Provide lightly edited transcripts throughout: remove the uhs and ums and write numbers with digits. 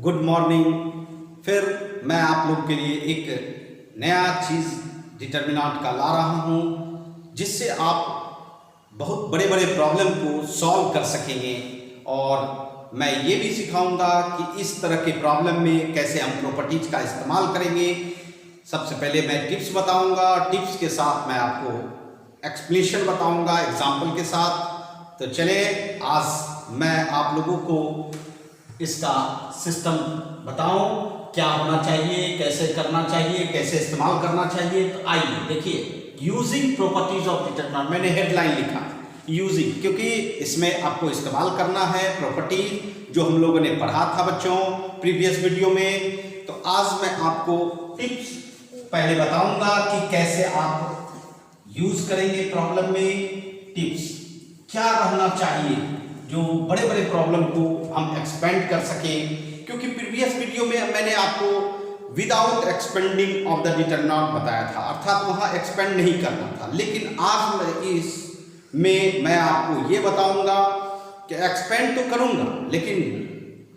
Good morning. फिर मैं आप लोग के लिए एक नया चीज़ डिटर्मिनेंट का ला रहा हूँ जिससे आप बहुत बड़े बड़े प्रॉब्लम को सॉल्व कर सकेंगे। और मैं ये भी सिखाऊंगा कि इस तरह के प्रॉब्लम में कैसे हम प्रॉपर्टीज का इस्तेमाल करेंगे। सबसे पहले मैं टिप्स बताऊंगा, टिप्स के साथ मैं आपको एक्सप्लेनेशन बताऊंगा एग्जाम्पल के साथ। तो चले आज मैं आप लोगों को इसका सिस्टम बताऊं, क्या होना चाहिए, कैसे करना चाहिए, कैसे इस्तेमाल करना चाहिए। तो आइए देखिए, यूजिंग प्रॉपर्टीज ऑफ डिटरमिनेंट, मैंने हेडलाइन लिखा यूजिंग, क्योंकि इसमें आपको इस्तेमाल करना है प्रॉपर्टी जो हम लोगों ने पढ़ा था बच्चों प्रीवियस वीडियो में। तो आज मैं आपको टिप्स पहले बताऊंगा कि कैसे आप यूज करेंगे प्रॉब्लम में। टिप्स क्या रहना चाहिए जो बड़े बड़े प्रॉब्लम को हम एक्सपेंड कर सकें, क्योंकि प्रीवियस वीडियो में मैंने आपको without expanding of the determinant बताया था, अर्थात वहां एक्सपेंड नहीं करना था। लेकिन आज मैं आपको ये बताऊंगा कि एक्सपेंड तो करूंगा, लेकिन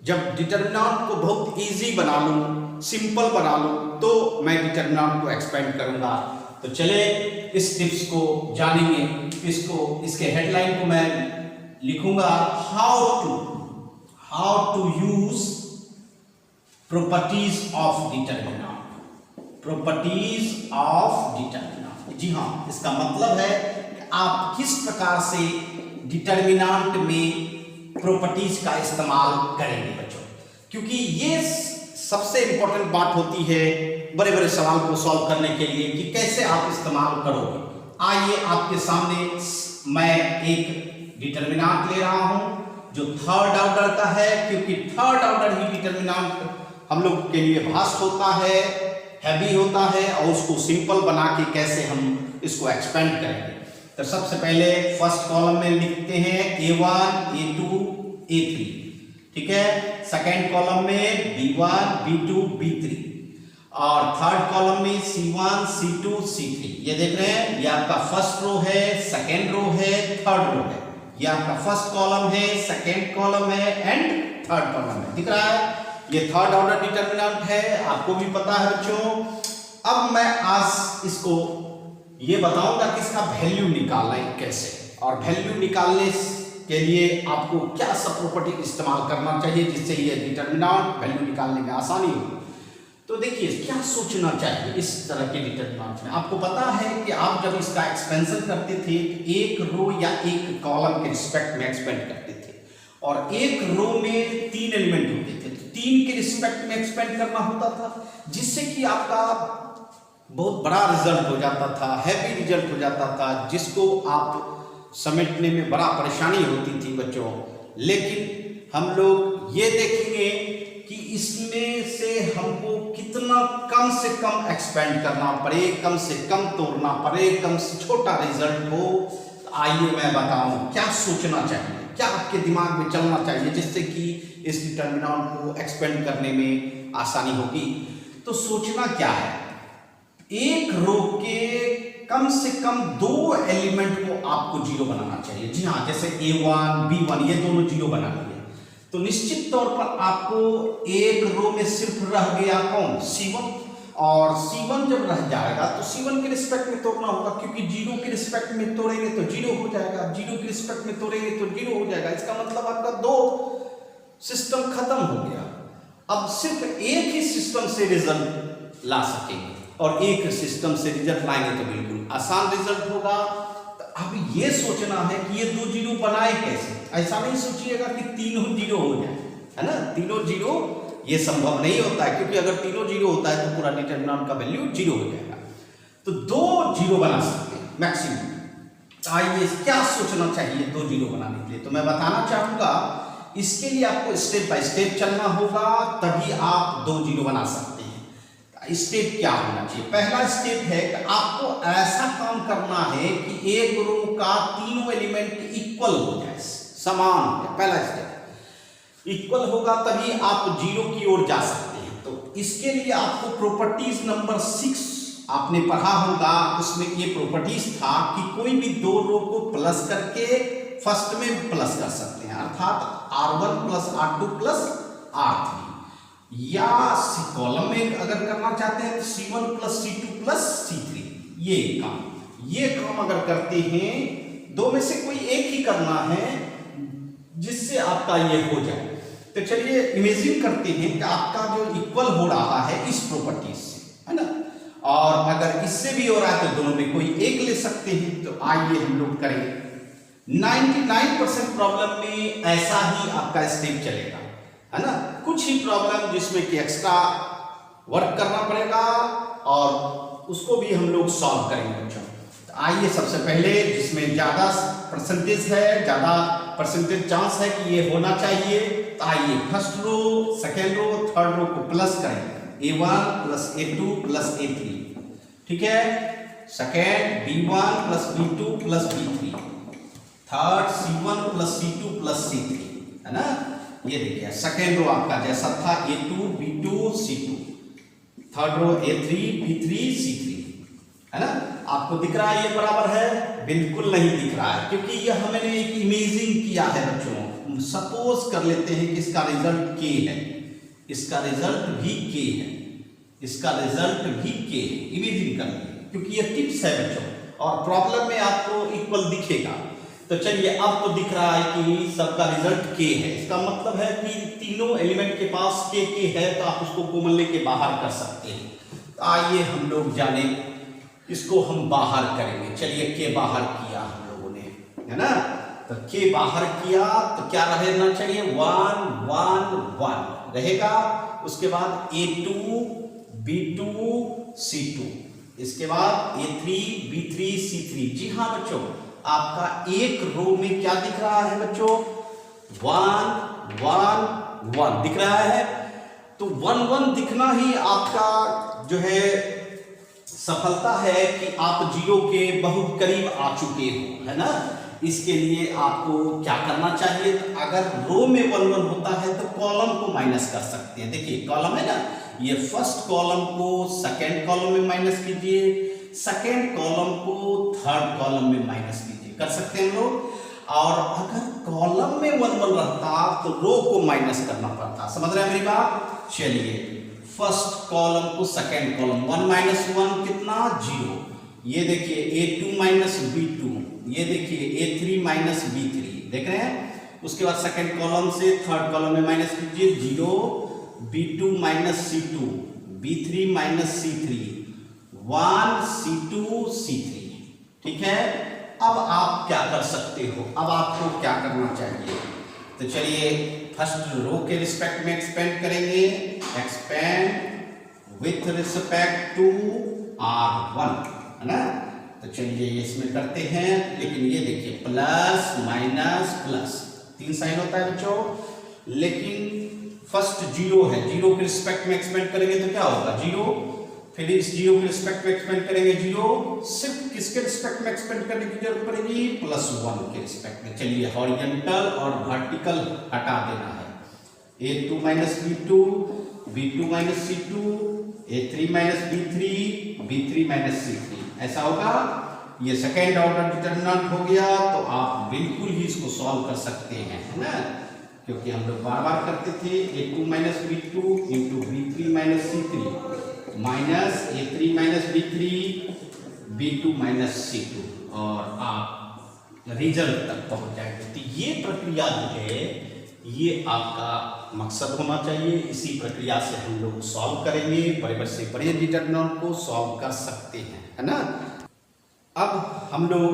जब डिटरमिनेंट को बहुत इजी बना लूं, सिंपल बना लूं, तो मैं डिटरमिनेंट को एक्सपेंड करूंगा। तो चले इस टिप्स को जानेंगे। इसके हेडलाइन को मैं लिखूंगा how to use properties of determinant. Properties of determinant, जी हाँ, इसका मतलब है कि आप किस प्रकार से डिटरमिनेंट में प्रॉपर्टीज का इस्तेमाल करेंगे बच्चों, क्योंकि ये सबसे इंपॉर्टेंट बात होती है बड़े बड़े सवाल को सॉल्व करने के लिए कि कैसे आप इस्तेमाल करोगे। आइए आपके सामने मैं एक डिटरमिनेंट ले रहा हूं जो थर्ड ऑर्डर का है, क्योंकि थर्ड ऑर्डर ही डिटरमिनेंट हम लोग के लिए वास्ट होता है, हैवी होता है, और उसको सिंपल बना के कैसे हम इसको एक्सपेंड करेंगे। तो सबसे पहले फर्स्ट कॉलम में लिखते हैं A1 A2 A3, ठीक है। सेकेंड कॉलम में B1 B2 B3, और थर्ड कॉलम में C1 C2 C3। ये देख रहे हैं, ये आपका फर्स्ट रो है, सेकेंड रो है, थर्ड रो है। ये आपका फर्स्ट कॉलम है, सेकेंड कॉलम है एंड थर्ड कॉलम है, दिख रहा है। ये थर्ड ऑर्डर डिटरमिनेंट है, आपको भी पता है बच्चों। अब मैं आज इसको ये बताऊंगा कि इसका वैल्यू निकालना है कैसे, और वैल्यू निकालने के लिए आपको क्या सब प्रॉपर्टी इस्तेमाल करना चाहिए जिससे ये डिटरमिनेंट वैल्यू निकालने में आसानी हो। तो देखिए, क्या सोचना चाहिए इस तरह के डिटरमिनेंट में। आपको पता है कि आप जब इसका एक्सपेंशन करते थे तो एक रो या एक कॉलम के रिस्पेक्ट में एक्सपेंड करते थे, और एक रो में 3 एलिमेंट होते थे, तो 3 के रिस्पेक्ट में एक्सपेंड करना होता था, जिससे कि आपका बहुत बड़ा रिजल्ट हो जाता था, हैवी रिजल्ट हो जाता था, जिसको आप समेटने में बड़ा परेशानी होती थी बच्चों। लेकिन हम लोग ये देखेंगे कि इसमें से हमको कितना कम से कम एक्सपेंड करना पड़े, कम से कम तोड़ना पड़े, कम से छोटा रिजल्ट हो। तो आइए मैं बताऊं क्या सोचना चाहिए, क्या आपके दिमाग में चलना चाहिए जिससे कि इस डिटरमिनेंट को एक्सपेंड करने में आसानी होगी। तो सोचना क्या है, एक रो के कम से कम 2 एलिमेंट को आपको जीरो बनाना चाहिए। जी हाँ, जैसे A1 B1 ये दोनों जीरो बना लिए, तो निश्चित तौर पर आपको एक रो में सिर्फ रह गया कौन, C1, और C1 जब रह जाएगा तो C1 के रिस्पेक्ट में तोड़ना होगा, क्योंकि जीरो के रिस्पेक्ट में तोड़ेंगे तो जीरो हो जाएगा, जीरो के रिस्पेक्ट में तोड़ेंगे तो जीरो हो जाएगा। इसका मतलब आपका 2 सिस्टम खत्म हो गया। अब सिर्फ एक ही सिस्टम से रिजल्ट ला सकेंगे, और एक सिस्टम से रिजल्ट लाएंगे तो बिल्कुल आसान रिजल्ट होगा। तो अब ये सोचना है कि ये 2 जीरो बनाए कैसे। ऐसा नहीं सोचिएगा कि तीनों जीरो हो जाए, है ना। तीनों जीरो ये संभव नहीं होता है, क्योंकि अगर तीनों जीरो होता है तो पूरा डिटरमिनेंट का वैल्यू जीरो हो जाएगा। तो 2 जीरो बना सकते हैं मैक्सिमम। आइए क्या सोचना चाहिए 2 जीरो बनाने के लिए, तो मैं बताना चाहूंगा। इसके लिए आपको स्टेप बाय स्टेप चलना होगा, तभी आप 2 जीरो बना सकते हैं। स्टेप क्या होना चाहिए, पहला स्टेप है कि आपको ऐसा काम करना है कि एक रो का तीनों एलिमेंट इक्वल हो जाए, समान हो जाए। पहला स्टेप इक्वल होगा तभी आप जीरो की ओर जा सकते हैं। तो इसके लिए आपको प्रॉपर्टीज नंबर 6 आपने पढ़ा होगा, उसमें ये प्रॉपर्टीज था कि कोई भी 2 रो को प्लस करके फर्स्ट में प्लस कर सकते हैं, अर्थात R1 + R2 + R3। या कॉलम में अगर करना चाहते हैं तो C1 plus C2 plus C3, ये काम अगर करते हैं, दो में से कोई एक ही करना है जिससे आपका ये हो जाए। तो चलिए इमेजिन करते हैं कि आपका जो इक्वल हो रहा है इस प्रॉपर्टी से, है ना, और अगर इससे भी हो रहा है तो दोनों में कोई एक ले सकते हैं। तो आइए हम लोग करें। 99% प्रॉब्लम में ऐसा ही आपका स्टेप चलेगा, है ना। कुछ ही प्रॉब्लम जिसमें कि एक्स्ट्रा वर्क करना पड़ेगा और उसको भी हम लोग सॉल्व करेंगे बच्चों। तो आइए सबसे पहले जिसमें ज्यादा परसेंटेज है, ज्यादा परसेंटेज चांस है कि ये होना चाहिए, तो आइए first row, second row, third row को प्लस करें, A1 plus A2 plus A3, ठीक है। Second B1 plus B2 plus B3, third C1 plus C2 plus C3, है ना। ये देखिए सेकेंड रो आपका जैसा था A2 B2 C2, third row A3 B3 C3, है ना। आपको दिख रहा है ये बराबर है? बिल्कुल नहीं दिख रहा है, क्योंकि ये हमने एक इमेजिंग किया है बच्चों। सपोज कर लेते हैं कि इसका रिजल्ट K है, इसका रिजल्ट भी K है, इसका रिजल्ट भी K है, इमेजिन कर लीजिए, क्योंकि ये टिप्स है बच्चों और प्रॉब्लम में आपको इक्वल दिखेगा। तो चलिए अब तो दिख रहा है कि सबका रिजल्ट K है, इसका मतलब है कि तीनों एलिमेंट के पास K है, तो आप उसको कॉमन लेके बाहर कर सकते हैं। तो आइए हम लोग जाने, इसको हम बाहर करेंगे। चलिए K बाहर किया हम लोगों ने, है ना। तो K बाहर किया तो क्या रहना चाहिए? 1 1 1 रहेगा। उसके बाद A2 B2 C2, इसके बाद A3 B3 C3। जी हाँ बच्चों, आपका एक रो में क्या दिख रहा है बच्चों? 1 1 1 दिख रहा है। तो 1 1 दिखना ही आपका जो है सफलता है कि आप 0 के बहुत करीब आ चुके हो, है ना। इसके लिए आपको क्या करना चाहिए? तो अगर रो में 1 1 होता है तो कॉलम को माइनस कर सकते हैं। देखिए कॉलम है ना, ये फर्स्ट कॉलम को सेकंड कॉलम में माइनस कीजिए, सेकंड कॉलम को थर्ड कॉलम में माइनस कीजिए, कर सकते हैं हम लोग। और अगर कॉलम में 1 1 रहता तो रो को माइनस करना पड़ता। समझ रहे हैं मेरी बात? चलिए फर्स्ट कॉलम को सेकंड कॉलम, 1 माइनस 1 कितना? 0। ये देखिए A2 माइनस B2, ये देखिए A3 माइनस B3, देख रहे हैं। उसके बाद सेकंड कॉलम से थर्ड कॉलम में माइनस कीजिए, 0 B2 minus C2 B3 minus C3 1 C2 C3, ठीक है। अब आप क्या कर सकते हो? अब आपको क्या करना चाहिए? तो चलिए फर्स्ट रो के रिस्पेक्ट में एक्सपेंड करेंगे, expand with respect to R1, है ना। तो चलिए इसमें करते हैं, लेकिन ये देखिए प्लस माइनस प्लस 3 साइन होता है बच्चों, लेकिन फर्स्ट 0 है, 0 के रिस्पेक्ट में एक्सपेंड करेंगे तो क्या होगा? 0। फिर इस 0 के रिस्पेक्ट में एक्सपेंड करेंगे 0, सिर्फ किसके रिस्पेक्ट में एक्सपेंड करने की जरूरत पड़ेगी? प्लस 1 के रिस्पेक्ट में। चलिए हॉरिजॉन्टल और वर्टिकल हटा देना है। A2 minus B2 B2 minus C2 A3 minus B3 B3 minus C3, ऐसा होगा। ये सेकेंड ऑर्डर डिटरमिनेंट हो गया। तो आप बिल्कुल ही इसको सॉल्व कर सकते हैं, है ना, क्योंकि हम लोग बार बार करते थे। A2 minus B2 into B3 minus C3 minus A3 minus B3 B2 minus C2, और आप रिजल्ट तक पहुंच जाएंगे। तो ये प्रक्रिया जो है ये आपका मकसद होना चाहिए। इसी प्रक्रिया से हम लोग सॉल्व करेंगे, बड़े से बड़े डिटरमिनेंट को सॉल्व कर सकते हैं, है ना। अब हम लोग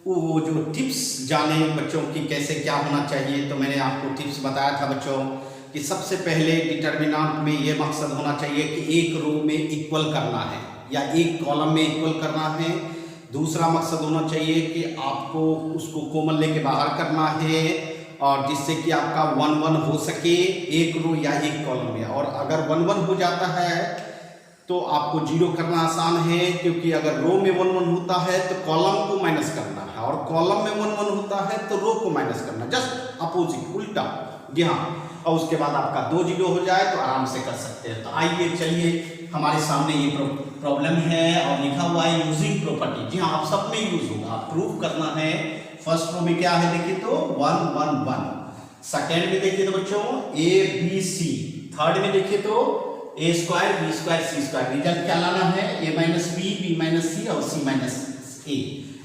वो जो टिप्स जाने बच्चों की कैसे क्या होना चाहिए। तो मैंने आपको टिप्स बताया था बच्चों कि सबसे पहले डिटरमिनेंट में ये मकसद होना चाहिए कि एक रो में इक्वल करना है या एक कॉलम में इक्वल करना है। दूसरा मकसद होना चाहिए कि आपको उसको कॉमन लेके बाहर करना है, और जिससे कि आपका 1 1 हो सके एक रो या एक कॉलम में। और अगर 1 1 हो जाता है तो आपको 0 करना आसान है, क्योंकि अगर रो में 1 1 होता है तो कॉलम को माइनस करना है, और कॉलम में 1 1 होता है तो रो को माइनस करना, जस्ट अपोजिट, उल्टा। जी हाँ, और उसके बाद आपका 2 0 हो जाए तो आराम से कर सकते हैं। तो आइए चलिए हमारे सामने ये प्रॉब्लम है और लिखा हुआ है यूजिंग प्रॉपर्टी। जी हाँ, आप सब में यूज होगा, प्रूफ करना है। फर्स्ट रो में क्या है देखिए तो 1 1 1, सेकेंड में देखिए तो बच्चों A B C, थर्ड में देखिए तो ए square B square C square, result क्या लाना है, ए माइनस बी माइनस सी और सी माइनस ए।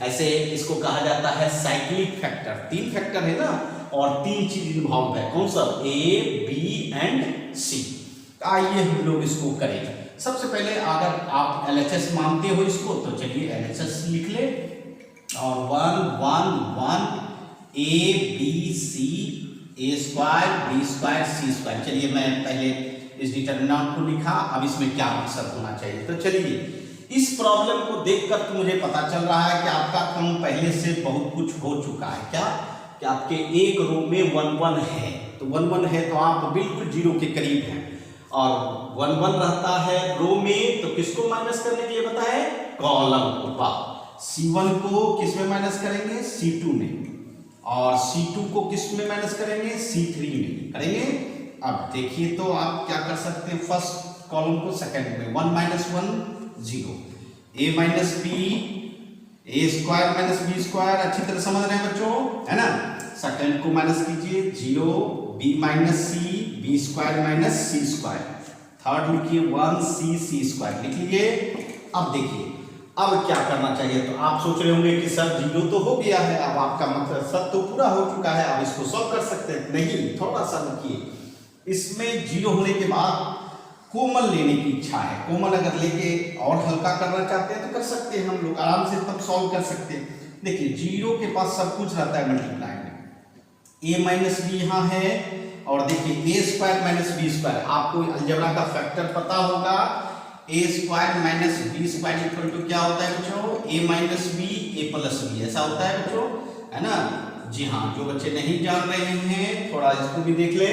ऐसे इसको कहा जाता है साइक्लिक फैक्टर। तीन फैक्टर है ना और तीन चीज इन्वॉल्व है, कौन सा, ए बी एंड सी। आइए हम लोग इसको करें। सबसे पहले अगर आप एलएचएस मानते हो इसको तो चलिए एलएचएस लिख ले, और 1 1 1 A B C A square B square C square. चलिए मैं पहले इस डिटरमिनेंट को लिखा, अब इसमें क्या आंसर होना चाहिए। तो चलिए इस प्रॉब्लम को देखकर तो मुझे पता चल रहा है कि आपका काम पहले से बहुत कुछ हो चुका है। क्या कि आपके एक रो में 1 1 है, तो 1 1 है तो आप बिल्कुल जीरो के करीब हैं, और 1 1 रहता है रो में तो किसको माइनस करने के लिए बताए, कॉलम को। C1 को किस में माइनस करेंगे, C2 में, और C2 को किस में माइनस करेंगे, C3 में करेंगे। अब देखिए तो आप क्या कर सकते हैं, फर्स्ट कॉलम को सेकंड में 1 minus 1 0, A minus B A square minus B square, अच्छी तरह समझ रहे हैं बच्चों, है ना। सेकंड को माइनस कीजिए 0 B minus C B square minus C square, third लिखिए 1 सी स्क्वायर लिख लीजिए। अब देखिए अब क्या करना चाहिए, तो आप सोच रहे होंगे कि सर जीरो तो हो गया है, अब आपका मतलब सब तो पूरा हो चुका है, अब इसको सॉल्व कर सकते हैं। नहीं, थोड़ा सा रुकिए, इसमें जीरो होने के बाद कोमल लेने की इच्छा है। कोमल अगर लेके और हल्का करना चाहते हैं तो कर सकते हैं, हम लोग आराम से तब सॉल्व कर सकते हैं। देखिए जीरो के पास सब कुछ रहता है मल्टीप्लाई में, ए माइनस बी यहाँ है, और देखिए A square minus B square, आपको अलजेब्रा का फैक्टर पता होगा, A square minus B square equal to क्या होता है बच्चों, A minus B A plus B, ऐसा होता है बच्चों, है ना। जी हाँ, जो बच्चे नहीं जान रहे हैं थोड़ा इसको भी देख ले।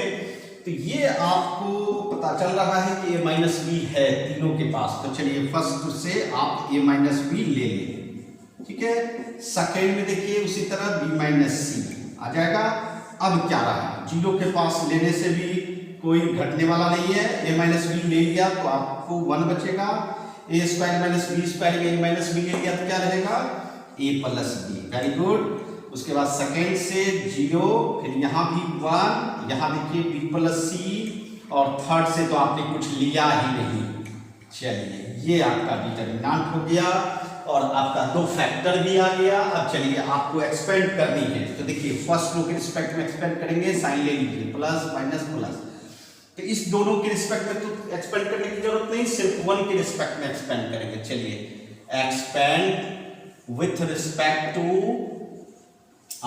तो ये आपको पता चल रहा है कि ए माइनस बी है तीनों के पास, तो चलिए फर्स्ट से आप ए माइनस बी ले लें, ठीक है। सेकेंड में देखिए उसी तरह बी माइनस सी आ जाएगा। अब क्या रहा, जीरो के पास लेने से भी कोई घटने वाला नहीं है, ए माइनस बी ले लिया तो आपको 1 बचेगा, ए स्क्वायर माइनस बी स्क्वायर में ए माइनस बी ले लिया तो क्या रहेगा, ए प्लस बी, वेरी गुड। उसके बाद सेकेंड से 0, फिर यहाँ भी 1, यहाँ देखिए बी प्लस सी, और थर्ड से तो आपने कुछ लिया ही नहीं। चलिए ये आपका डिटरमिनेंट हो गया और आपका 2 फैक्टर भी आ गया। अब चलिए आपको एक्सपेंड करनी है, तो देखिए फर्स्ट रो के रिस्पेक्ट में एक्सपेंड करेंगे, साइन ले लीजिए, प्लस माइनस प्लस, तो इस दोनों के रिस्पेक्ट में तो एक्सपेंड करने की जरूरत नहीं, सिर्फ 1 के रिस्पेक्ट में एक्सपेंड करेंगे। चलिए expand with respect to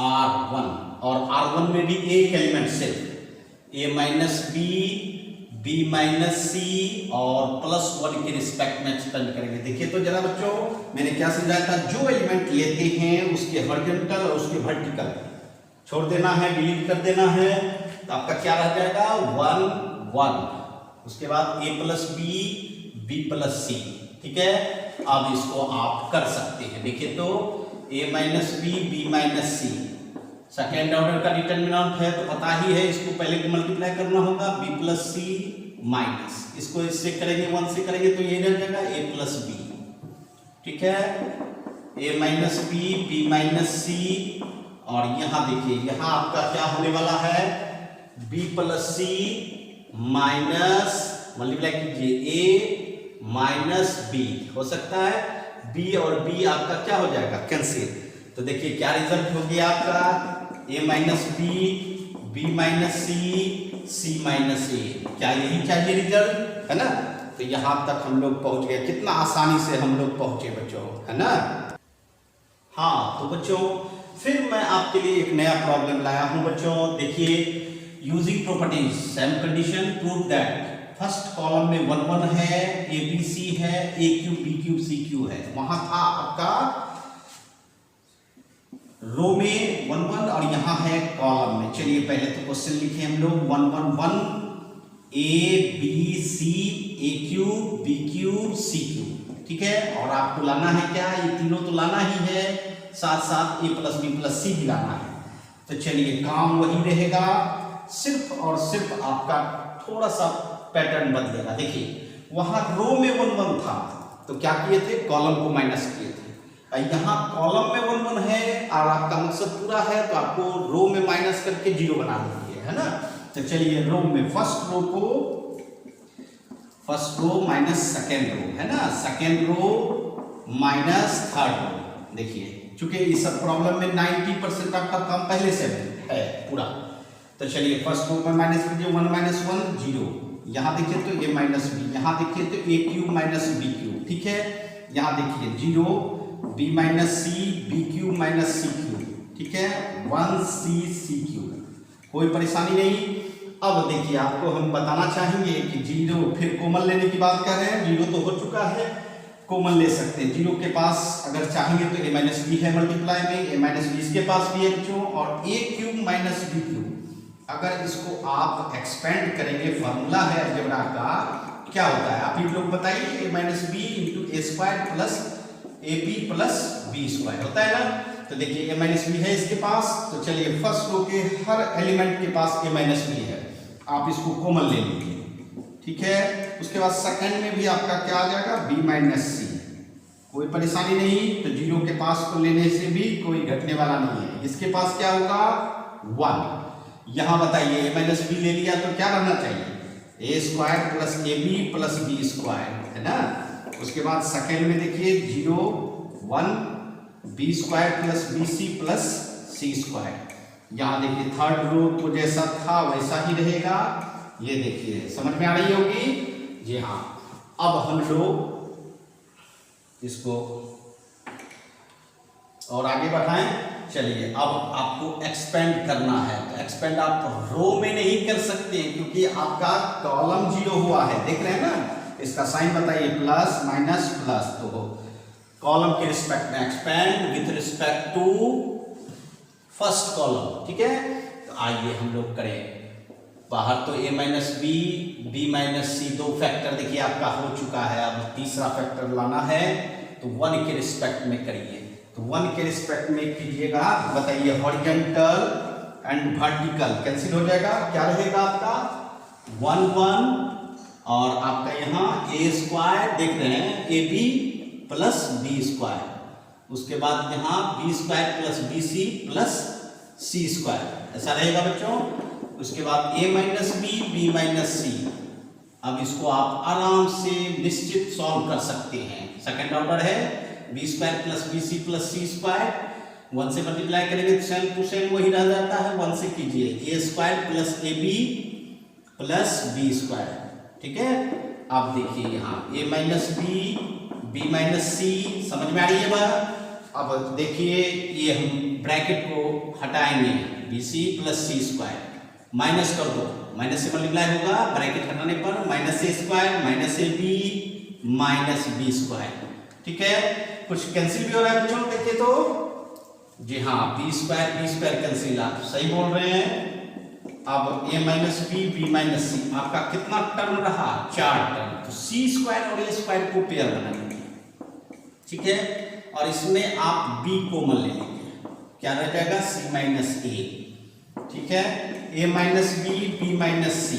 R1, और R1 में भी एक एलिमेंट सिर्फ ए माइनस बी माइनस सी और प्लस 1 के रिस्पेक्ट में एक्सपेंड करेंगे। देखिए तो जरा बच्चों मैंने क्या समझाया था, जो एलिमेंट लेते हैं उसके हॉरिजॉन्टल और उसके वर्टिकल छोड़ देना है, डिलीट कर देना है, तो आपका क्या रह जाएगा 1 1, उसके बाद ए प्लस बी प्लस सी, ठीक है। अब इसको आप कर सकते हैं, देखिए तो ए माइनस बी माइनस सी सेकेंड ऑर्डर का डिटरमिनेंट है तो पता ही है, इसको पहले को मल्टीप्लाई करना होगा, बी प्लस सी माइनस, इसको इससे करेंगे 1 से करेंगे तो ये रह जाएगा ए प्लस बी, ठीक है, ए माइनस बी माइनस सी, और यहाँ देखिए यहाँ आपका क्या होने वाला है, बी प्लस सी माइनस मल्टीप्लाई कीजिए ए माइनस बी, हो सकता है बी और बी आपका क्या हो जाएगा, कैंसिल। तो देखिए क्या रिजल्ट हो गया आपका, ए माइनस बी माइनस सी माइनस ए, क्या यही चाहिए रिजल्ट, है ना। तो यहां तक हम लोग पहुंच गए, कितना आसानी से हम लोग पहुंचे बच्चों, है ना। हाँ तो बच्चों फिर मैं आपके लिए एक नया प्रॉब्लम लाया हूं बच्चों। देखिए using properties same condition prove that first column में 1 1 है, ए बी सी है, A cube B cube C cube है, वहां था आपका रो में 1 1 और यहां है कॉलम में। चलिए पहले तो क्वेश्चन लिखे हम लोग 1 1 1 A B C A cube B cube C cube, ठीक है। और आपको लाना है क्या, ये तीनों तो लाना ही है, साथ साथ ए प्लस बी प्लस सी भी लाना है। तो चलिए काम वही रहेगा, सिर्फ और सिर्फ आपका थोड़ा सा पैटर्न बदलेगा। देखिए वहां रो में 1 1 था तो क्या किए थे, कॉलम को माइनस किए थे, यहाँ कॉलम में 1 1 है और आपका मकसद पूरा है तो आपको रो में माइनस करके 0 बना दीजिए, है ना। तो चलिए रो में फर्स्ट रो को first row minus second row, है ना, second row minus third row. देखिए चूंकि इस प्रॉब्लम में 90% आपका काम पहले से है पूरा, तो चलिए फर्स्ट रो में माइनस कीजिए, 1 माइनस 1 0, यहाँ देखिए तो ए माइनस बी, यहाँ देखिए तो A cube minus B cube, ठीक है, यहाँ देखिए 0 B minus C B cube minus C cube, ठीक है, 1 सी सी क्यूब, कोई परेशानी नहीं। अब देखिए आपको हम बताना चाहेंगे कि 0 फिर कॉमन लेने की बात कर रहे हैं, 0 तो हो चुका है, कॉमन ले सकते हैं। 0 के पास अगर चाहेंगे तो ए माइनस बी है मल्टीप्लाई में, ए माइनस बी इसके पास भी है बच्चों, और ए क्यूब माइनस बी क्यूब अगर इसको आप एक्सपेंड करेंगे, फॉर्मूला है अलजेब्रा का, क्या होता है आप ये लोग बताइए, A minus B into A square plus A B plus B square होता है ना। तो देखिए ए माइनस बी है इसके पास, तो चलिए फर्स्ट रो के हर एलिमेंट के पास ए माइनस बी है, आप इसको कॉमन ले लीजिए, ठीक है। उसके बाद सेकंड में भी आपका क्या आ जाएगा, बी माइनस सी, कोई परेशानी नहीं। तो 0 के पास को लेने से भी कोई घटने वाला नहीं है, इसके पास क्या होगा 1। यहाँ बताइए ए माइनस बी ले लिया तो क्या रहना चाहिए, A square plus A B plus B square, है ना। उसके बाद सेकेंड में देखिए 0 1 B square plus B C plus C square. यहाँ देखिए थर्ड रो तो जैसा था वैसा ही रहेगा, ये देखिए समझ में आ रही होगी जी हाँ। अब हम लोग इसको और आगे बढ़ाएं, चलिए अब आपको एक्सपेंड करना है, तो एक्सपेंड आप रो में नहीं कर सकते क्योंकि आपका कॉलम 0 हुआ है, देख रहे हैं ना, इसका साइन बताइए प्लस माइनस प्लस, तो कॉलम के रिस्पेक्ट में expand with respect to first column, ठीक है। तो आइए हम लोग करें, बाहर तो a minus B B minus C 2 factor देखिए आपका हो चुका है, अब तीसरा फैक्टर लाना है, तो 1 के रिस्पेक्ट में करिए, तो 1 के रिस्पेक्ट में कीजिएगा, बताइए हॉरिजॉन्टल एंड वर्टिकल कैंसिल हो जाएगा, क्या रहेगा आपका 1 1 और आपका यहाँ ए स्क्वायर देख रहे हैं A B plus B square, उसके बाद यहाँ B square plus B C plus C square, ऐसा रहेगा बच्चों। उसके बाद a minus B B minus C, अब इसको आप आराम से निश्चित सॉल्व कर सकते हैं, सेकंड ऑर्डर है, B square plus B C plus C square, 1 से मल्टीप्लाई करेंगे तो सेम टू सेम वही रह जाता है, 1 से कीजिए A square plus A B plus B square, ठीक है। आप देखिए यहाँ a minus B B minus C, समझ में आ रही है बात। अब देखिए ये हम ब्रैकेट को हटाएंगे, B C plus C square, minus कर दो, माइनस से मल्टीप्लाई होगा, ब्रैकेट हटाने पर minus A square minus A B minus B square, ठीक है। कुछ कैंसिल भी हो रहा है बच्चों, देखिए तो जी हाँ, बी स्क्वायर कैंसिल, आप सही बोल रहे हैं। अब a minus B B minus C, आपका कितना टर्म रहा 4 टर्म, तो सी स्क्वायर और ए स्क्वायर को पेयर बना लीजिए, ठीक है, और इसमें आप b कॉमन ले लीजिए, क्या रह जाएगा c माइनस ए, ठीक है, a minus B B minus C.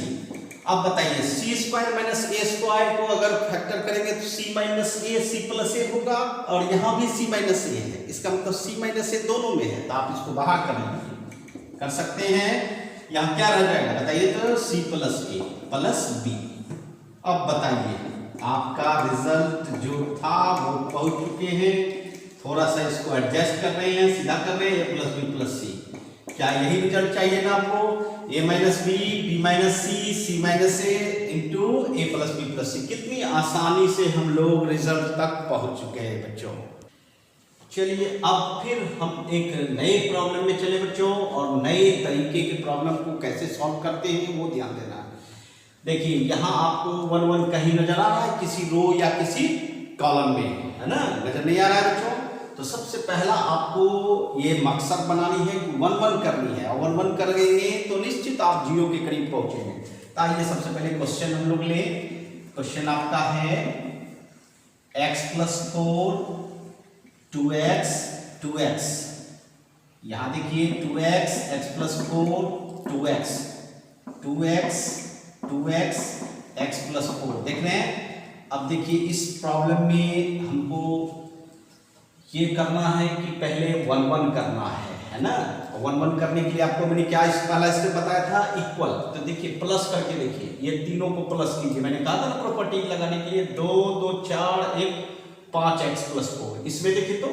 अब बताइए C square minus A square को अगर फैक्टर करेंगे तो सी माइनस ए सी प्लस ए होगा, और यहाँ भी सी माइनस ए है, इसका मतलब सी माइनस ए दोनों में है, तो आप इसको बाहर कर लीजिए, कर सकते हैं। यहाँ क्या रह जाएगा बताइए, तो सी प्लस ए प्लस बी। अब बताइए आपका रिजल्ट जो था वो पहुंच चुके हैं, थोड़ा सा इसको एडजस्ट कर रहे हैं, सीधा कर रहे हैं, A plus B plus C, क्या यही रिजल्ट चाहिए ना आपको, a minus B B minus C C minus A into A plus B plus C. कितनी आसानी से हम लोग रिजल्ट तक पहुंच चुके हैं बच्चों। चलिए अब फिर हम एक नए प्रॉब्लम में चले बच्चों, और नए तरीके के प्रॉब्लम को कैसे सॉल्व करते हैं वो ध्यान देना। देखिए यहाँ आपको 1 1 कहीं नजर आ रहा है, किसी रो या किसी कॉलम में, है ना, नजर नहीं आ रहा है बच्चों। तो सबसे पहला आपको ये मकसद बनानी है कि 1 1 करनी है, और 1 1 करेंगे तो निश्चित आप 0 के करीब पहुंचेंगे। तो आइए सबसे पहले क्वेश्चन हम लोग ले, क्वेश्चन आपका है x प्लस 4 2x 2x, यहाँ देखिए 2x x plus 4 2x 2x 2x x plus 4 देख रहे हैं। अब देखिए इस प्रॉब्लम में हमको ये करना है कि पहले 1 1 करना है ना। 1 1 करने के लिए आपको मैंने क्या पहला स्टेप बताया था, इक्वल। तो देखिए प्लस करके देखिए, ये तीनों को प्लस कीजिए। मैंने कहा था ना प्रॉपर्टी लगाने के लिए 2 2 4 1 5x + 4। इसमें देखिए तो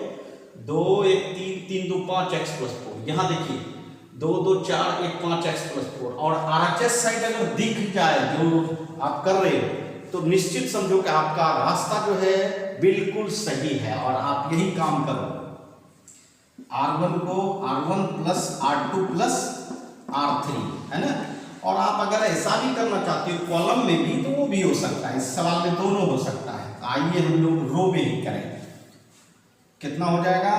2 1 3 3 2 5x + 4। यहाँ देखिए 2 2 4 1 5x + 4। और RHS साइड अगर दिख जाए जो आप कर रहे हो तो निश्चित समझो कि आपका रास्ता जो है बिल्कुल सही है और आप यही काम करो। R1 को R1 + R2 + R3 है ना। और आप अगर ऐसा भी करना चाहते हो कॉलम में भी तो वो भी हो सकता है, इस सवाल में दोनों हो सकता है। आइए हम लोग रो में ही करें। कितना हो जाएगा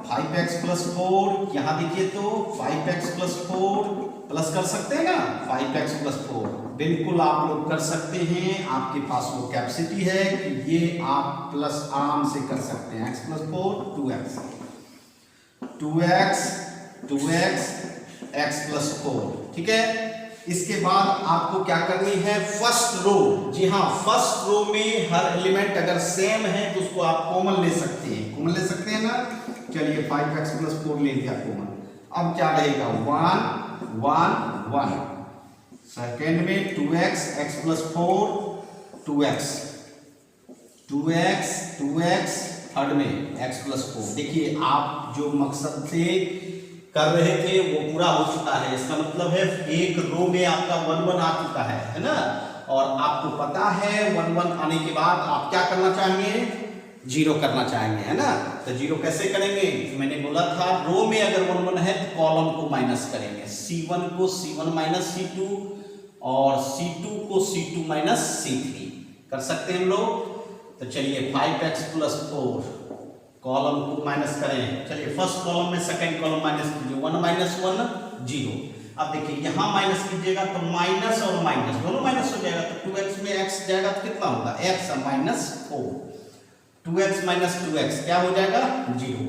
5x + 4। यहाँ देखिए तो 5x + 4 प्लस कर सकते हैं ना, 5x + 4 बिल्कुल आप लोग कर सकते हैं। आपके पास वो कैपेसिटी है कि ये आप प्लस आराम से कर सकते हैं। x + 4 2x 2x 2x x + 4, ठीक है। इसके बाद आपको क्या करनी है, फर्स्ट रो। जी हाँ, फर्स्ट रो में हर एलिमेंट अगर सेम है तो उसको आप कॉमन ले सकते हैं, कॉमन ले सकते हैं ना। चलिए 5x + 4 ले लिया कॉमन। अब क्या रहेगा 1 1 1। सेकेंड में 2x x + 4 2x 2x 2x। Third में x + 4। देखिए आप जो मकसद से कर रहे थे वो पूरा हो चुका है। इसका मतलब है एक रो में आपका 1 1 आ चुका है ना। और आपको पता है 1 1 आने के बाद आप क्या करना चाहेंगे, 0 करना चाहेंगे, है ना। तो 0 कैसे करेंगे, मैंने बोला था रो में अगर 1 1 है तो कॉलम को माइनस करेंगे। C1 को C1 - C2 और C2 को C2 - C3 कर सकते हैं हम लोग। तो चलिए 5x + 4 कॉलम को माइनस करें। चलिए फर्स्ट कॉलम में सेकंड कॉलम माइनस कीजिए, 1 - 1 0। अब देखिए यहाँ माइनस कीजिएगा तो माइनस और माइनस दोनों माइनस हो जाएगा। तो 2x में x जाएगा तो कितना होगा x - 4। 2x - 2x क्या हो जाएगा 0।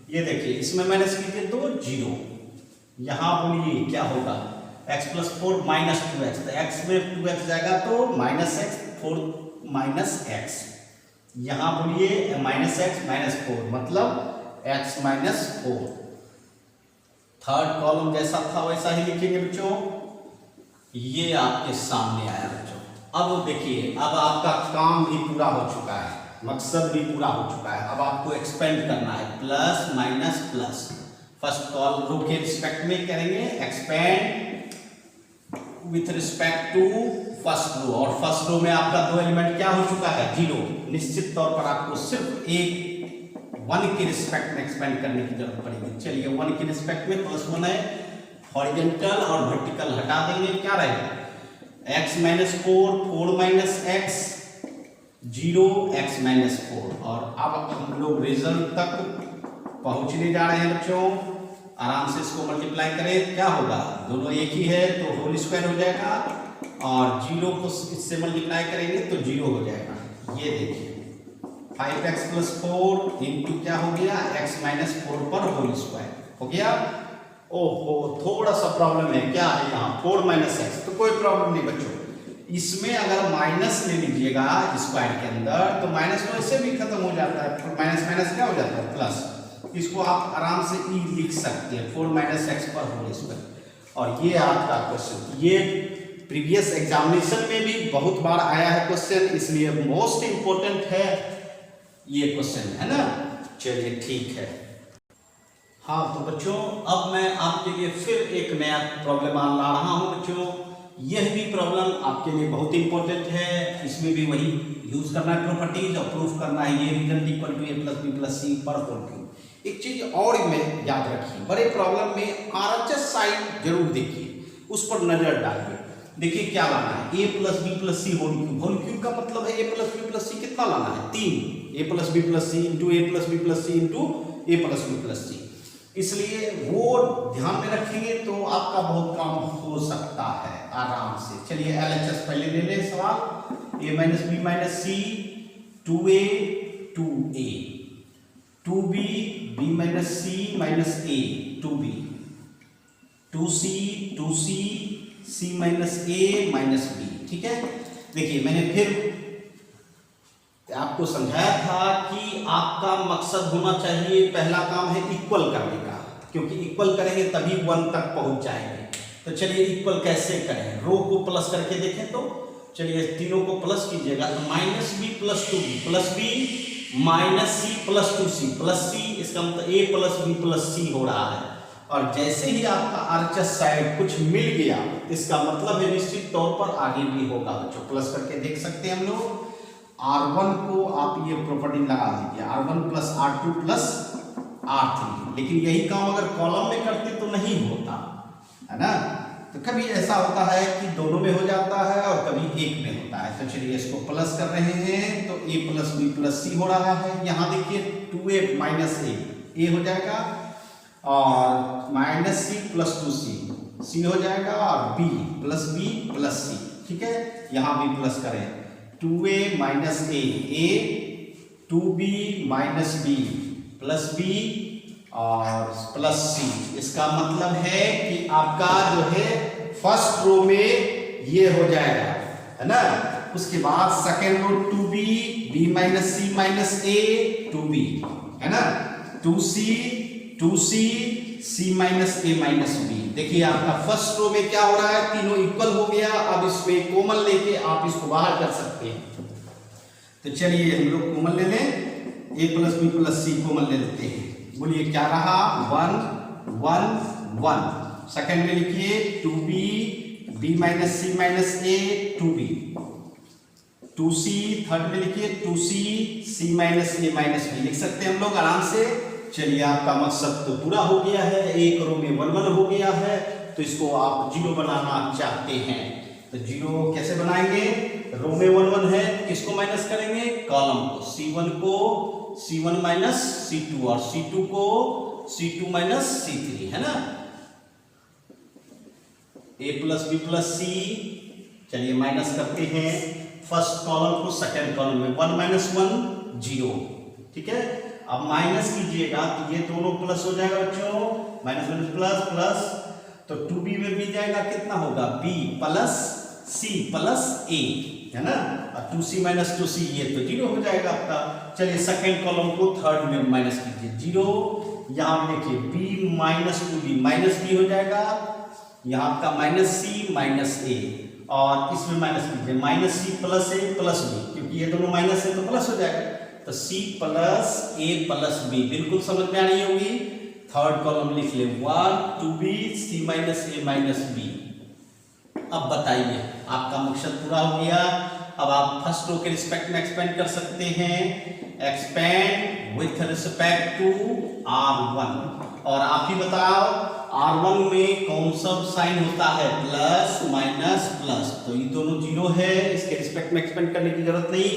ये देखिए इसमें माइनस कीजिए तो 0। यहाँ बोलिए क्या होगा x + 4 - 2x। तो x में 2x जाएगा तो -x 4 - x। यहां बोलिए -x - 4 मतलब x - 4। थर्ड कॉलम जैसा था वैसा ही लिखेंगे बच्चों। ये आपके सामने आया बच्चों। अब देखिए अब आपका काम भी पूरा हो चुका है, मकसद भी पूरा हो चुका है। अब आपको एक्सपेंड करना है plus minus plus. First column row के रिस्पेक्ट में करेंगे expand with respect to first row. और फर्स्ट रो में आपका 2 एलिमेंट क्या हो चुका है 0। निश्चित तौर पर आपको सिर्फ एक 1 के रिस्पेक्ट में एक्सपेंड करने की जरूरत पड़ेगी। चलिए 1 के रिस्पेक्ट में +1 है, हॉरिजॉन्टल और वर्टिकल हटा देंगे, क्या रहेगा x - 4 4 - x 0 x - 4। और अब हम लोग रिजल्ट तक पहुंचने जा रहे हैं बच्चों। आराम से इसको मल्टीप्लाई करें, क्या होगा दोनों एक ही है तो होल स्क्वायर हो जाएगा और 0 को इससे मल्टीप्लाई करेंगे तो 0 हो जाएगा। ये देखिए 5x + 4 इंटू क्या हो गया x - 4 पर होल स्क्वायर हो गया। ओहो थोड़ा सा प्रॉब्लम है, क्या है यहाँ 4 - x। तो कोई प्रॉब्लम नहीं बच्चों, इसमें अगर माइनस ले लीजिएगा स्क्वायर के अंदर तो माइनस तो ऐसे भी खत्म हो जाता है, माइनस माइनस क्या हो जाता है प्लस। इसको आप आराम से ई लिख सकते हैं 4 - x पर होल स्क्वायर। और ये आपका क्वेश्चन, ये प्रीवियस एग्जामिनेशन में भी बहुत बार आया है क्वेश्चन, इसलिए मोस्ट इंपोर्टेंट है ये क्वेश्चन, है ना। चलिए ठीक है। हाँ तो बच्चों अब मैं आपके लिए फिर एक नया प्रॉब्लम ला रहा हूँ बच्चों। यह भी प्रॉब्लम आपके लिए बहुत इंपॉर्टेंट है। इसमें भी वही यूज करना है प्रॉपर्टीज और प्रूफ करना है ये result equal to a + b + c पर होल क्यूब। एक चीज और में याद रखिए, बड़े प्रॉब्लम में RHS साइड जरूर देखिए, उस पर नजर डालिए। देखिए क्या लाना है a + b + c whole cube. Whole cube का मतलब है a + b + c कितना लाना है 3 a + b + c into a + b + c into a + b + c। इसलिए वो ध्यान में रखेंगे तो आपका बहुत काम हो सकता है आराम से। चलिए LHS पहले ले लें सवाल। a - b - c 2a 2a 2b b - c - a 2b 2c 2c c - a - b। ठीक है, देखिए मैंने फिर आपको समझाया था कि आपका मकसद होना चाहिए, पहला काम है इक्वल करने का। क्योंकि इक्वल करेंगे तभी 1 तक पहुंच जाएंगे। तो चलिए इक्वल कैसे करें, रो को प्लस करके देखें तो चलिए तीनों को प्लस कीजिएगा तो -b + 2b + b -c + 2c + c, इसका मतलब a + b + c हो रहा है। और जैसे ही आपका RHS साइड कुछ मिल गया इसका मतलब है निश्चित तौर पर आगे भी होगा बच्चों। प्लस करके देख सकते हैं हम लोग। R1 को आप ये प्रॉपर्टी लगा दीजिए, R1 + R2 + R3, लेकिन यही काम अगर कॉलम में करते तो नहीं होता है ना। तो कभी ऐसा होता है कि दोनों में हो जाता है और कभी एक में होता है। तो चलिए इसको प्लस कर रहे हैं तो a + b + c हो रहा है। यहाँ देखिए 2a - a हो जाएगा और -c + 2c c हो जाएगा और b + b + c, ठीक है। यहाँ भी प्लस करें 2a - a 2b - b + b और +c। इसका मतलब है कि आपका जो है फर्स्ट रो में ये हो जाएगा है ना। उसके बाद second row 2b b - c - a 2b है ना, 2c 2c c - a - b। देखिए आपका फर्स्ट रो में क्या हो रहा है, तीनों इक्वल हो गया। अब इसमें कॉमन लेके आप इसको बाहर कर सकते हैं। तो चलिए हम लोग कॉमन ले लें, a + b + c कॉमन ले लेते हैं। बोलिए क्या रहा, 1 1 1। सेकंड में लिखिए 2b b - c - a 2b 2c। Third में लिखिए 2c c - a - b लिख सकते हैं हम लोग आराम से। चलिए आपका मकसद तो पूरा हो गया है, एक रो में 1 1 हो गया है। तो इसको आप 0 बनाना चाहते हैं तो 0 कैसे बनाएंगे, रो में 1 1 है किसको माइनस करेंगे, कॉलम को, c1 को c1 - c2 और c2 को c2 - c3 है ना। a + b + c, चलिए माइनस करते हैं फर्स्ट कॉलम को सेकंड कॉलम में, 1 - 1 0, ठीक है। अब माइनस कीजिएगा तो ये दोनों प्लस हो जाएगा बच्चों, माइनस प्लस प्लस, तो 2b में भी जाएगा कितना होगा, b + c + a है ना, और 2c - 2c ये तो 0 हो जाएगा आपका। चलिए सेकंड कॉलम को थर्ड में माइनस कीजिए 0, यहाँ देखिए b - 2b -b हो जाएगा, यहाँ आपका -c - a, और इसमें माइनस कीजिए -c + a + b, क्योंकि ये दोनों माइनस है तो प्लस हो जाएगा। तो c + a + b बिल्कुल समझ में आ रही होगी। थर्ड कॉलम लिख ले 1 2b c - a - b। अब बताइए आपका मकसद पूरा हो गया। अब आप फर्स्ट रो के रिस्पेक्ट में एक्सपेंड कर सकते हैं, expand with respect to R1। और आप ही बताओ R1 में कौन सा साइन होता है, प्लस माइनस प्लस, तो ये दोनों 0 है, इसके रिस्पेक्ट में एक्सपेंड करने की जरूरत नहीं।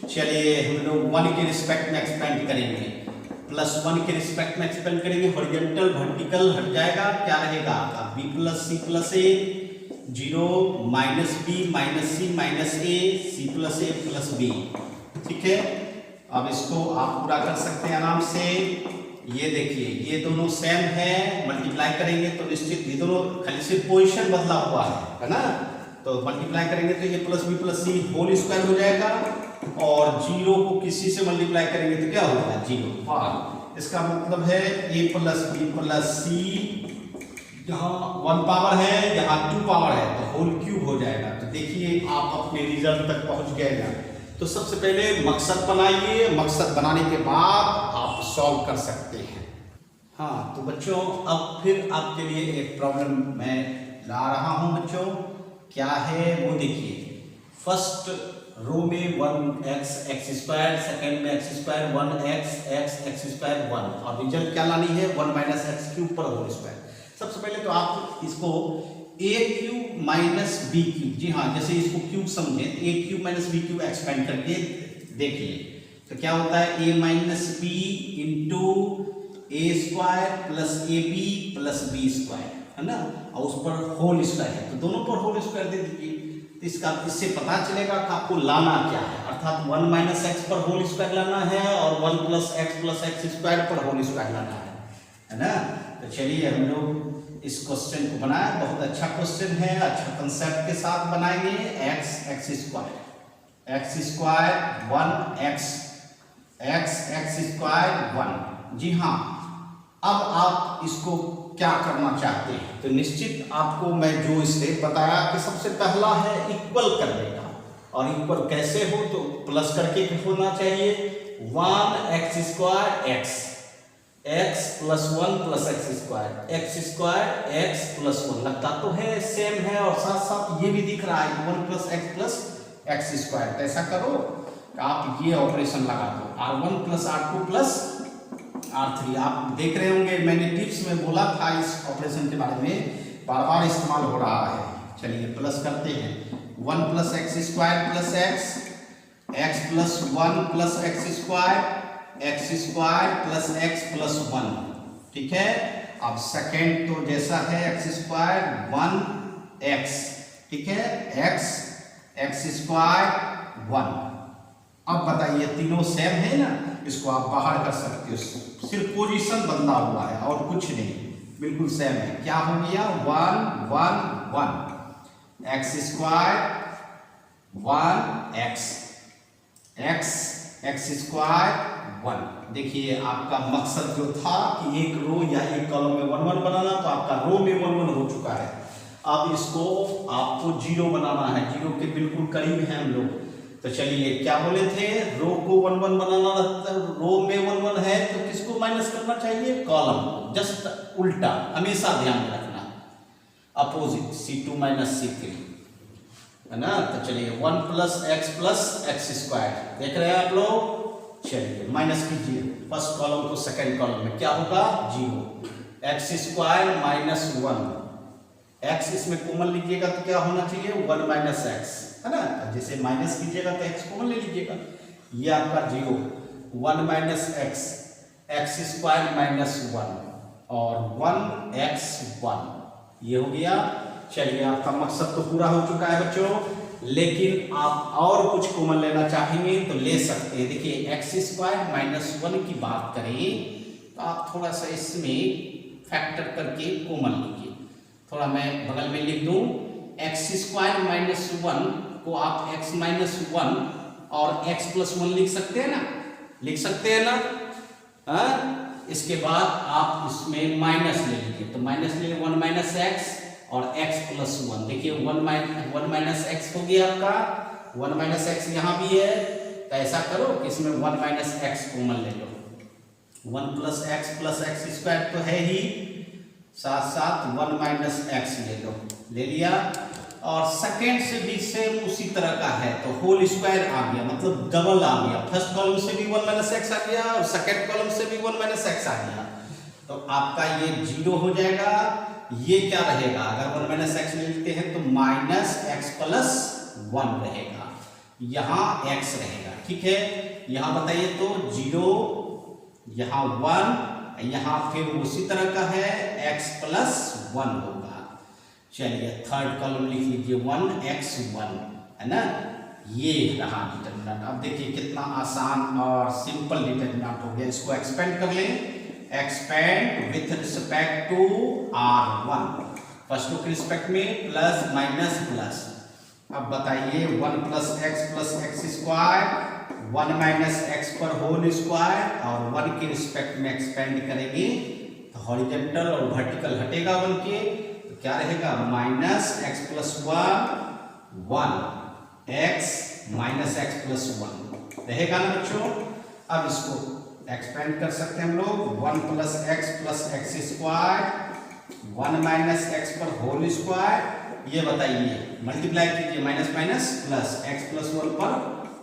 चलिए हम लोग 1 के रिस्पेक्ट में एक्सपेंड करेंगे, +1 के रिस्पेक्ट में एक्सपेंड करेंगे, हॉरिजॉन्टल वर्टिकल हट जाएगा, क्या रहेगा आपका b + c + a 0 -b - c - a c + a + b, ठीक है। अब इसको आप पूरा कर सकते हैं आराम से। ये देखिए ये दोनों सेम है, मल्टीप्लाई करेंगे तो निश्चित ये दोनों खाली सिर्फ पोजीशन बदला हुआ है ना, तो मल्टीप्लाई करेंगे तो ये +b + c होल स्क्वायर हो जाएगा, और 0 को किसी से मल्टीप्लाई करेंगे तो क्या होगा 0 पावर। इसका मतलब है a + b + c, यहाँ 1 पावर है यहाँ 2 पावर है तो होल क्यूब हो जाएगा। तो देखिए आप अपने रिजल्ट तक पहुंच गए ना। तो सबसे पहले मकसद बनाइए, मकसद बनाने के बाद आप सॉल्व कर सकते हैं। हाँ तो बच्चों अब फिर आपके लिए एक प्रॉब्लम मैं ला रहा हूं बच्चों, क्या है वो देखिए। फर्स्ट रो में 1x x², सेकंड में x², 1x x² 1, और रिजल्ट क्या लानी है 1 - x³ पर होल स्क्वायर। सबसे पहले तो आप इसको a³ - b³, जी हाँ जैसे इसको क्यूब समझे, a³ - b³ एक्सपेंड करके देखिए तो क्या होता है, a - b × a² + ab + b² है ना, और उस पर होल स्क्वायर है तो दोनों पर होल स्क्वायर दे दीजिए। तो इससे पता चलेगा कि आपको लाना क्या है, अर्थात 1 - x पर होल स्क्वायर लाना है और 1 + x + x² पर होल स्क्वायर लाना है ना। तो चलिए हम लोग इस क्वेश्चन को बनाए, बहुत अच्छा क्वेश्चन है, अच्छा कंसेप्ट के साथ बनाएंगे। x x² 1 x x² 1, जी हाँ अब आप इसको क्या करना चाहते हैं, तो निश्चित आपको मैं जो स्टेप बताया कि सबसे पहला है इक्वल करने का, और इक्वल कैसे हो तो प्लस करके होना चाहिए 1x² x plus 1 plus x² x plus 1 लगता तो है सेम है, और साथ साथ ये भी दिख रहा है 1 प्लस x² तो ऐसा करो आप ये ऑपरेशन लगा दो r1 plus r2 plus r3। आप देख रहे होंगे मैंने टिप्स में बोला था इस ऑपरेशन के बारे में, बार बार इस्तेमाल हो रहा है। चलिए प्लस करते हैं 1 plus x² plus x plus 1 plus x² plus x plus 1, ठीक है। अब सेकेंड तो जैसा है x² 1x, ठीक है, x² 1। अब बताइए तीनों सेम है ना, इसको आप बाहर कर सकते हो, सिर्फ पोजीशन बदला हुआ है और कुछ नहीं, बिल्कुल सेम है। क्या हो गया 1 1 1 x² 1 x² 1। देखिए आपका मकसद जो था कि एक रो या एक कॉलम में 1 1 बनाना, तो आपका रो में 1 1 हो चुका है। अब इसको आपको 0 बनाना है, 0 के बिल्कुल करीब हैं हम लोग। तो चलिए क्या बोले थे, रो को 1 1 बनाना रहता है, रो में 1 1 है तो किसको माइनस करना चाहिए, कॉलम को, जस्ट उल्टा, हमेशा ध्यान में रखना, अपोजिट C2 माइनस C3 है ना। तो चलिए 1 प्लस x² देख रहे हैं आप लोग। चलिए माइनस कीजिए फर्स्ट कॉलम को सेकंड कॉलम में, क्या होगा 0 x² माइनस 1 x इसमें कॉमन लीजिएगा तो क्या होना चाहिए 1 माइनस x है ना। जैसे माइनस कीजिएगा तो x कॉमन ले लीजिएगा, ये आपका 0 1 माइनस x² माइनस 1 और 1x1 ये हो गया। चलिए आपका मकसद तो पूरा हो चुका है बच्चों, लेकिन आप और कुछ कॉमन लेना चाहेंगे तो ले सकते हैं। देखिए x² माइनस 1 की बात करें तो आप थोड़ा सा इसमें फैक्टर करके कॉमन लीजिए, थोड़ा मैं बगल में लिख दूं x² माइनस 1 को आप x माइनस 1 और x प्लस 1 लिख सकते हैं ना, लिख सकते हैं ना। इसके बाद आप इसमें माइनस ले लीजिए, तो माइनस ले 1 माइनस x और x प्लस 1। देखिए 1 माइनस x हो गया आपका, 1 माइनस x यहाँ भी है, तो ऐसा करो कि इसमें 1 माइनस x कॉमन ले लो, 1 प्लस x² तो है ही, साथ साथ 1 माइनस x ले लो, ले लिया। और सेकेंड से भी सेम उसी तरह का है, तो होल स्क्वायर आ गया, मतलब डबल आ गया। फर्स्ट कॉलम से भी 1 माइनस x आ गया और सेकेंड कॉलम से भी 1 माइनस x आ गया, तो आपका ये 0 हो जाएगा। ये क्या रहेगा, अगर 1 माइनस x ले लेते हैं तो माइनस x प्लस 1 रहेगा, यहाँ x रहेगा, ठीक है। यहाँ बताइए तो 0, यहाँ 1, यहाँ फिर उसी तरह का है x प्लस 1 होगा। चलिए थर्ड कॉलम लिख लीजिए 1x1 है ना, ये रहा डिटरमिनेंट। अब देखिए कितना आसान और सिंपल डिटरमिनेंट हो गया, इसको एक्सपेंड कर लें, expand with respect to r1, first के रिस्पेक्ट में प्लस माइनस प्लस। अब बताइए 1 प्लस x² 1 माइनस x पर होल स्क्वायर, और 1 के रिस्पेक्ट में एक्सपेंड करेंगे तो हॉरिजॉन्टल और वर्टिकल हटेगा 1 के, तो क्या रहेगा minus x plus 1 x minus x plus 1 रहेगा ना बच्चों। अब इसको एक्सपेंड कर सकते हैं हम लोग, 1 प्लस x² 1 माइनस x पर होल स्क्वायर। ये बताइए मल्टीप्लाई कीजिए, minus minus plus x plus 1 पर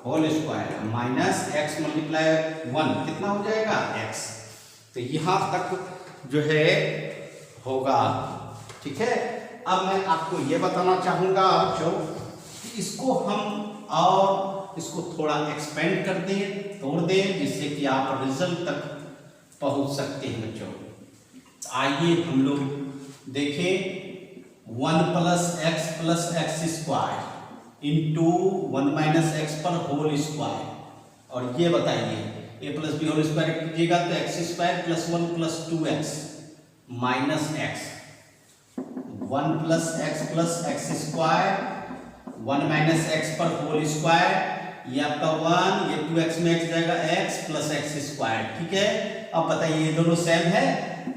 whole square minus x multiply 1 कितना हो जाएगा x। तो यहाँ तक जो है होगा, ठीक है। अब मैं आपको ये बताना चाहूंगा बच्चों कि इसको हम और इसको थोड़ा एक्सपेंड कर दें, तोड़ दें, जिससे कि आप रिजल्ट तक पहुंच सकते हैं बच्चों। आइए हम लोग देखें 1 plus x² into 1 minus x पर होल स्क्वायर, और ये बताइए a plus B whole square कीजिएगा तो x² plus 1 plus 2x minus x, 1 plus x² 1 minus x पर होल स्क्वायर, ये आपका 1, ये 2x में x जाएगा x प्लस x², ठीक है। अब बताइए ये दोनों सेम है,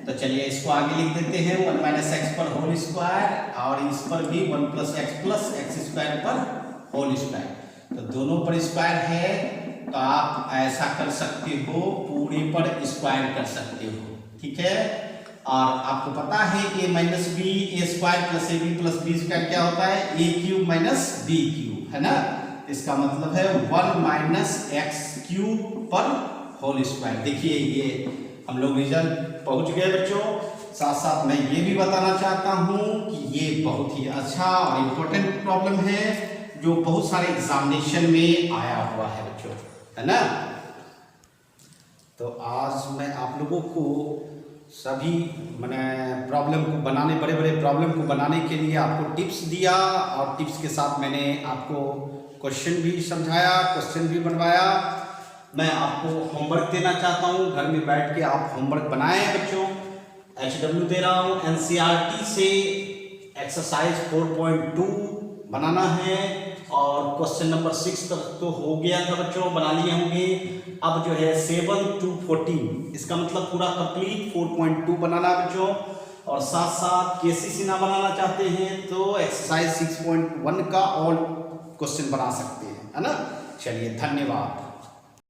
तो चलिए इसको आगे लिख देते हैं 1 माइनस एक्स पर होल स्क्वायर, और इस पर भी 1 प्लस एक्स स्क्वायर पर होल स्क्वायर। तो दोनों पर स्क्वायर है, तो आप ऐसा कर सकते हो, पूरे पर स्क्वायर कर सकते हो, ठीक है। और आपको पता है a minus B A square plus A B plus B square क्या होता है, A cube minus B cube, है ना। इसका मतलब है 1 माइनस एक्स क्यूब पर होल स्क्वायर। देखिए ये हम लोग रिजल्ट पहुंच गए बच्चों। साथ साथ मैं ये भी बताना चाहता हूँ कि ये बहुत ही अच्छा और इम्पोर्टेंट प्रॉब्लम है, जो बहुत सारे एग्जामिनेशन में आया हुआ है बच्चों, है ना। तो आज मैं आप लोगों को सभी मैंने प्रॉब्लम को बनाने, बड़े बड़े प्रॉब्लम को बनाने के लिए आपको टिप्स दिया, और टिप्स के साथ मैंने आपको क्वेश्चन भी समझाया, क्वेश्चन भी बनवाया। मैं आपको होमवर्क देना चाहता हूँ, घर में बैठ के आप होमवर्क बनाएं बच्चों। HW दे रहा हूँ, NCERT से एक्सरसाइज 4.2 बनाना है, और क्वेश्चन नंबर 6 तक तो हो गया था बच्चों, बना लिए होंगे। अब जो है 7 to 14, इसका मतलब पूरा कंप्लीट 4.2 बनाना बच्चों। और साथ साथ KCC ना बनाना चाहते हैं तो एक्सरसाइज 6.1 का और क्वेश्चन बना सकते हैं, है ना। चलिए धन्यवाद।